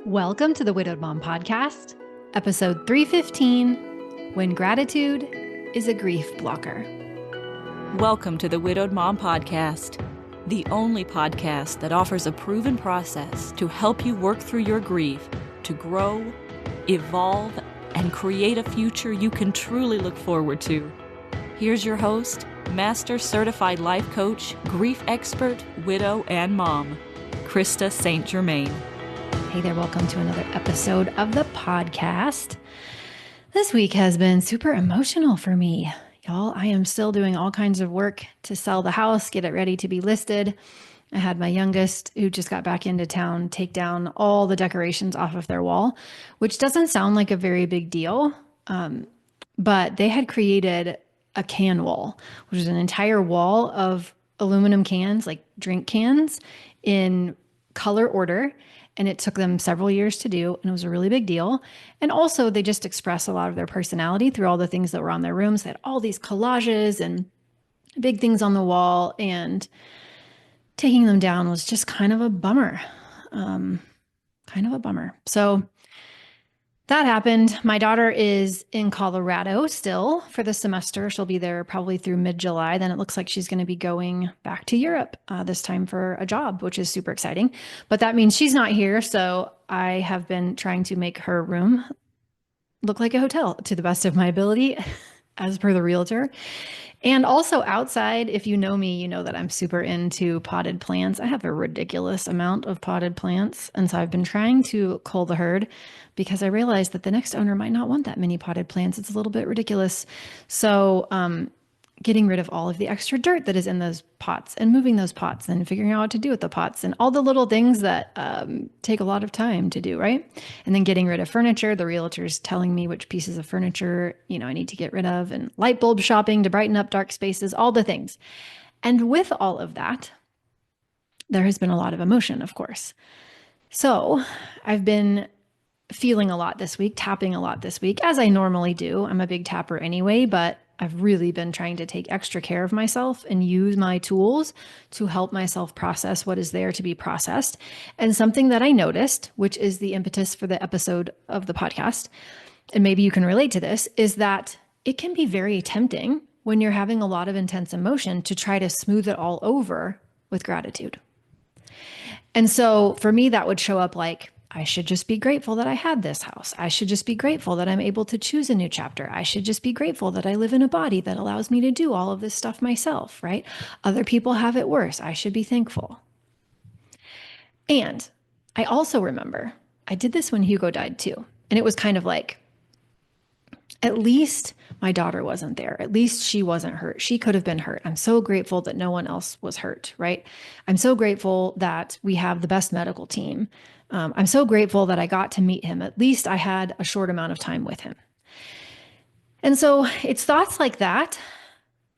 Welcome to the Widowed Mom Podcast, episode 315, When Gratitude is a Grief Blocker. Welcome to the Widowed Mom Podcast, the only podcast that offers a proven process to help you work through your grief, to grow, evolve, and create a future you can truly look forward to. Here's your host, Master Certified Life Coach, Grief Expert, Widow, and Mom, Krista St-Germain. Hey there, welcome to another episode of the podcast. This week has been super emotional for me, y'all. I am still doing all kinds of work to sell the house, get it ready to be listed. I had my youngest, who just got back into town, take down all the decorations off of their wall, which doesn't sound like a very big deal, but they had created a can wall, which is an entire wall of aluminum cans, like drink cans, in color order. And it took them several years to do, and it was a really big deal. And also, they just express a lot of their personality through all the things that were on their rooms. They had all these collages and big things on the wall, and taking them down was just kind of a bummer. So that happened. My daughter is in Colorado still for the semester. She'll be there probably through mid-July. Then it looks like she's going to be going back to Europe this time for a job, which is super exciting. But that means she's not here. So I have been trying to make her room look like a hotel to the best of my ability, as per the realtor. And also outside, if you know me, you know that I'm super into potted plants. I have a ridiculous amount of potted plants. And so I've been trying to cull the herd because I realized that the next owner might not want that many potted plants. It's a little bit ridiculous. So getting rid of all of the extra dirt that is in those pots and moving those pots and figuring out what to do with the pots and all the little things that take a lot of time to do, right? And then getting rid of furniture. The realtor's telling me which pieces of furniture, I need to get rid of, and light bulb shopping to brighten up dark spaces, all the things. And with all of that, there has been a lot of emotion, of course. So I've been feeling a lot this week, tapping a lot this week, as I normally do. I'm a big tapper anyway, but I've really been trying to take extra care of myself and use my tools to help myself process what is there to be processed. And something that I noticed, which is the impetus for the episode of the podcast, and maybe you can relate to this, is that it can be very tempting when you're having a lot of intense emotion to try to smooth it all over with gratitude. And so for me, that would show up like, I should just be grateful that I had this house. I should just be grateful that I'm able to choose a new chapter. I should just be grateful that I live in a body that allows me to do all of this stuff myself, right? Other people have it worse. I should be thankful. And I also remember I did this when Hugo died too. And it was kind of like, at least my daughter wasn't there. At least she wasn't hurt. She could have been hurt. I'm so grateful that no one else was hurt, right? I'm so grateful that we have the best medical team. I'm so grateful that I got to meet him. At least I had a short amount of time with him. And so it's thoughts like that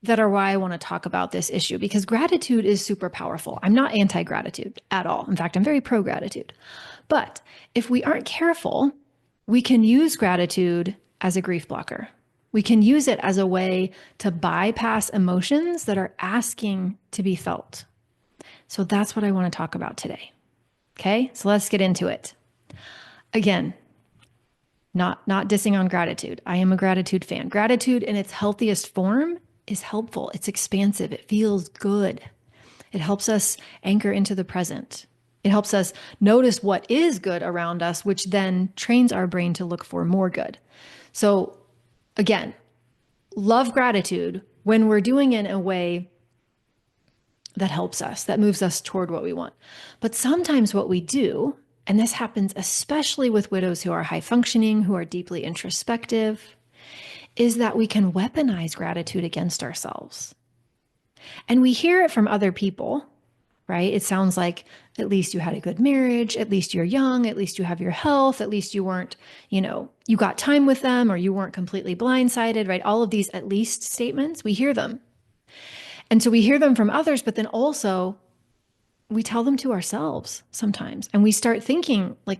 that are why I want to talk about this issue, because gratitude is super powerful. I'm not anti-gratitude at all. In fact, I'm very pro-gratitude. But if we aren't careful, we can use gratitude as a grief blocker. We can use it as a way to bypass emotions that are asking to be felt. So that's what I want to talk about today. Okay, so let's get into it. Again, not dissing on gratitude. I am a gratitude fan. Gratitude in its healthiest form is helpful. It's expansive. It feels good. It helps us anchor into the present. It helps us notice what is good around us, which then trains our brain to look for more good. So again, love gratitude when we're doing it in a way that helps us, that moves us toward what we want. But sometimes what we do, and this happens especially with widows who are high functioning, who are deeply introspective, is that we can weaponize gratitude against ourselves. And we hear it from other people, right? It sounds like, at least you had a good marriage, at least you're young, at least you have your health, at least you weren't, you got time with them, or you weren't completely blindsided, right? All of these at least statements, we hear them. And so we hear them from others, but then also we tell them to ourselves sometimes. And we start thinking like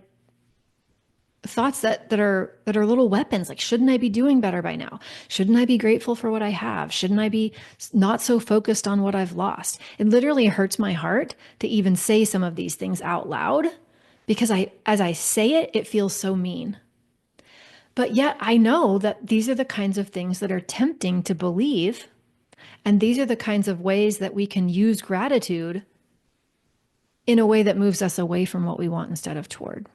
thoughts that are little weapons. Like, shouldn't I be doing better by now? Shouldn't I be grateful for what I have? Shouldn't I be not so focused on what I've lost? It literally hurts my heart to even say some of these things out loud because as I say it, it feels so mean. But yet I know that these are the kinds of things that are tempting to believe. And these are the kinds of ways that we can use gratitude in a way that moves us away from what we want instead of toward.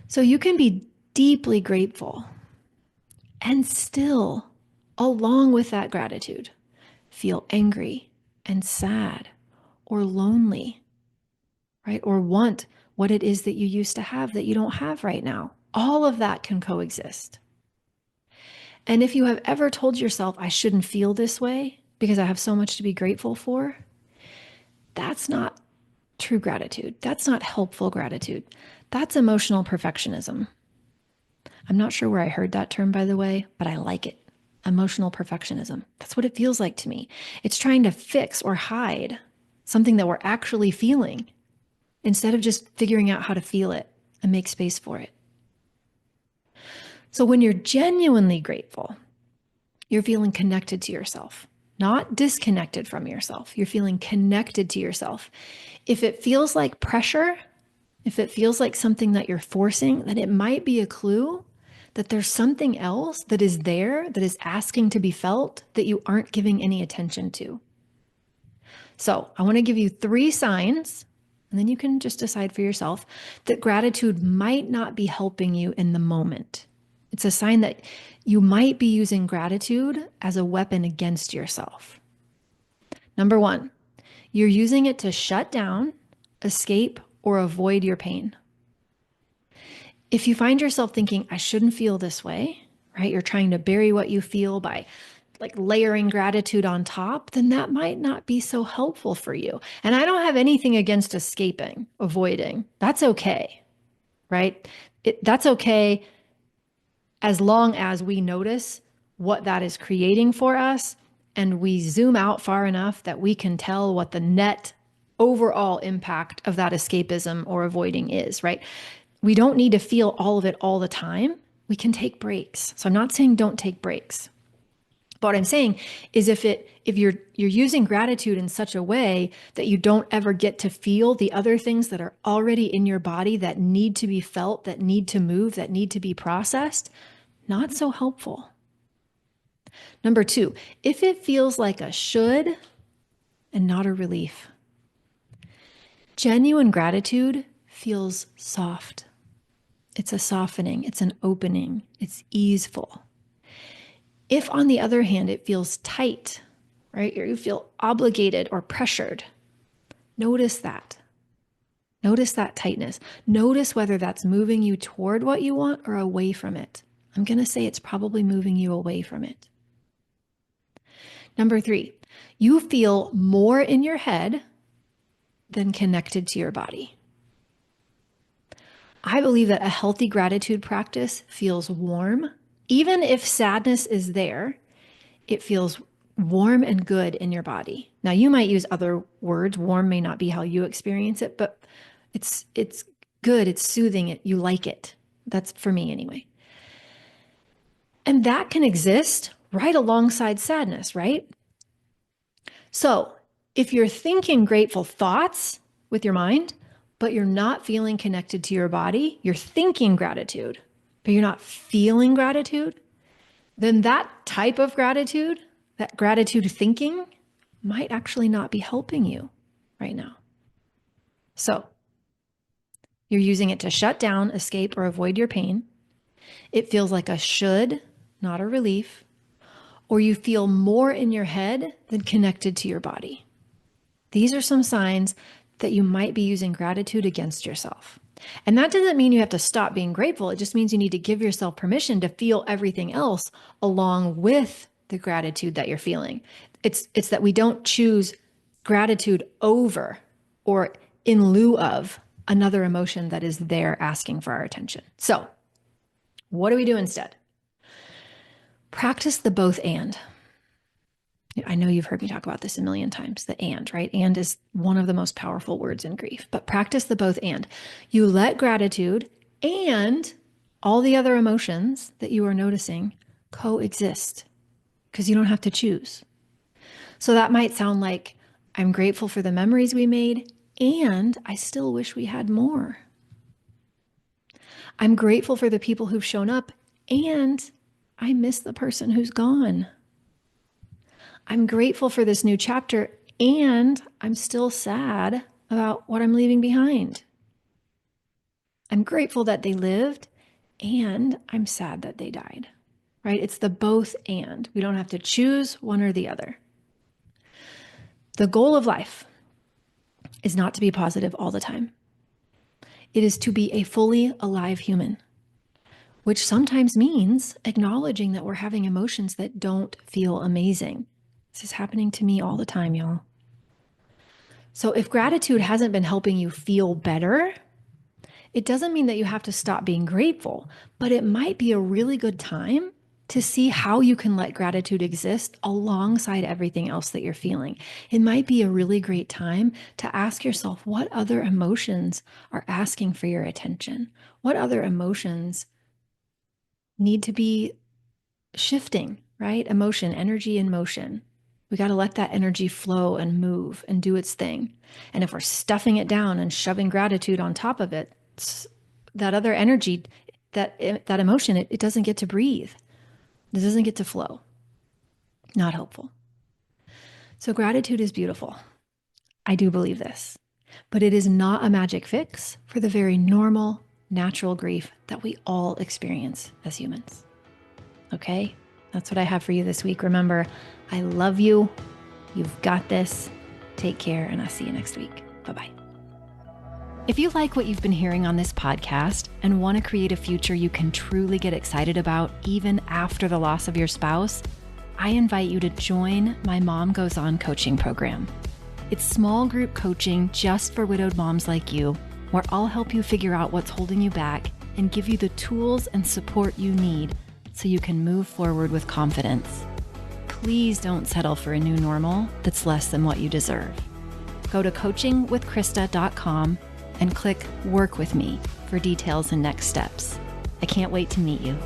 So you can be deeply grateful and still, along with that gratitude, feel angry and sad or lonely, right? Or want what it is that you used to have that you don't have right now. All of that can coexist. And if you have ever told yourself, I shouldn't feel this way because I have so much to be grateful for, that's not true gratitude. That's not helpful gratitude. That's emotional perfectionism. I'm not sure where I heard that term, by the way, but I like it. Emotional perfectionism. That's what it feels like to me. It's trying to fix or hide something that we're actually feeling instead of just figuring out how to feel it and make space for it. So when you're genuinely grateful, you're feeling connected to yourself, not disconnected from yourself. You're feeling connected to yourself. If it feels like pressure, if it feels like something that you're forcing, then it might be a clue that there's something else that is there that is asking to be felt that you aren't giving any attention to. So I want to give you 3 signs, and then you can just decide for yourself that gratitude might not be helping you in the moment. It's a sign that you might be using gratitude as a weapon against yourself. Number 1, you're using it to shut down, escape, or avoid your pain. If you find yourself thinking, I shouldn't feel this way, right? You're trying to bury what you feel by like layering gratitude on top, then that might not be so helpful for you. And I don't have anything against escaping, avoiding. That's okay, right? That's okay as long as we notice what that is creating for us and we zoom out far enough that we can tell what the net overall impact of that escapism or avoiding is, right? We don't need to feel all of it all the time. We can take breaks. So I'm not saying don't take breaks. But what I'm saying is if you're using gratitude in such a way that you don't ever get to feel the other things that are already in your body that need to be felt, that need to move, that need to be processed, not so helpful. Number 2, if it feels like a should and not a relief. Genuine gratitude feels soft. It's a softening, it's an opening, it's easeful. If, on the other hand, it feels tight, right, or you feel obligated or pressured, notice that. Notice that tightness. Notice whether that's moving you toward what you want or away from it. I'm going to say it's probably moving you away from it. Number 3, you feel more in your head than connected to your body. I believe that a healthy gratitude practice feels warm. Even if sadness is there, it feels warm and good in your body. Now, you might use other words. Warm may not be how you experience it, but it's good, it's soothing, you like it. That's for me anyway. And that can exist right alongside sadness, right? So if you're thinking grateful thoughts with your mind, but you're not feeling connected to your body, you're thinking gratitude, but you're not feeling gratitude, then that type of gratitude, that gratitude thinking, might actually not be helping you right now. So you're using it to shut down, escape, or avoid your pain. It feels like a should, not a relief, or you feel more in your head than connected to your body. These are some signs that you might be using gratitude against yourself. And that doesn't mean you have to stop being grateful. It just means you need to give yourself permission to feel everything else along with the gratitude that you're feeling. It's that we don't choose gratitude over or in lieu of another emotion that is there asking for our attention. So what do we do instead? Practice the both and. I know you've heard me talk about this a million times, the and, right? And is one of the most powerful words in grief, but practice the both and. You let gratitude and all the other emotions that you are noticing coexist because you don't have to choose. So that might sound like, I'm grateful for the memories we made and I still wish we had more. I'm grateful for the people who've shown up, and I miss the person who's gone. I'm grateful for this new chapter, and I'm still sad about what I'm leaving behind. I'm grateful that they lived, and I'm sad that they died, right? It's the both and. We don't have to choose one or the other. The goal of life is not to be positive all the time. It is to be a fully alive human, which sometimes means acknowledging that we're having emotions that don't feel amazing. This is happening to me all the time, y'all. So if gratitude hasn't been helping you feel better, it doesn't mean that you have to stop being grateful, but it might be a really good time to see how you can let gratitude exist alongside everything else that you're feeling. It might be a really great time to ask yourself, what other emotions are asking for your attention? What other emotions need to be shifting, right? Emotion, energy in motion. We got to let that energy flow and move and do its thing. And if we're stuffing it down and shoving gratitude on top of it, that other energy, that emotion, it doesn't get to breathe. It doesn't get to flow. Not helpful. So gratitude is beautiful. I do believe this, but it is not a magic fix for the very normal, natural grief that we all experience as humans. Okay? That's what I have for you this week. Remember, I love you. You've got this. Take care, and I'll see you next week. Bye-bye. If you like what you've been hearing on this podcast and want to create a future you can truly get excited about even after the loss of your spouse, I invite you to join my Mom Goes On coaching program. It's small group coaching just for widowed moms like you, where I'll help you figure out what's holding you back and give you the tools and support you need so you can move forward with confidence. Please don't settle for a new normal that's less than what you deserve. Go to coachingwithkrista.com and click Work With Me for details and next steps. I can't wait to meet you.